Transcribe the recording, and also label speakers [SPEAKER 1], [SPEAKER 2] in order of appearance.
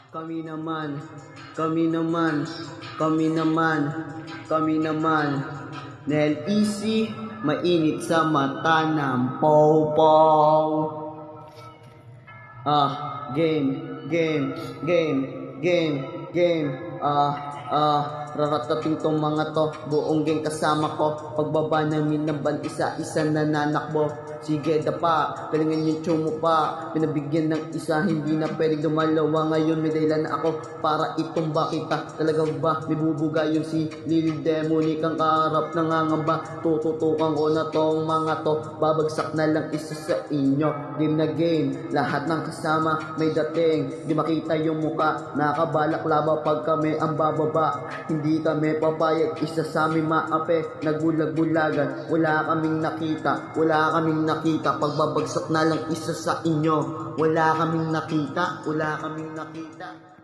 [SPEAKER 1] Kami naman, kami naman, kami naman, kami naman. Nel easy, mainit sa mata ng pow-pow. Game, game, game, game, game. Raratating tong mga to, buong gang kasama ko. Pagbaba namin ng ban, isa-isa nananakbo. Sige dapa, galingan yung tsumo pa. Pinabigyan ng isa, hindi na pwedeng dumalawa. Ngayon may dahilan na ako para itumba kita. Talaga ba, may bubuga yun si Lil Demonic ang kaharap nangangamba. Tututukan ko na tong mga to, babagsak na lang isa sa inyo. Game na game, lahat ng kasama may dating. Di makita yung muka, nakabalak laba pag kami ang bababa. Hindi kami papayag, isa sa amin maape. Nagbulag-bulagan, wala kaming nakita, wala kaming nakita. Pagbabagsak na lang isa sa inyo, wala kaming nakita, wala kaming nakita.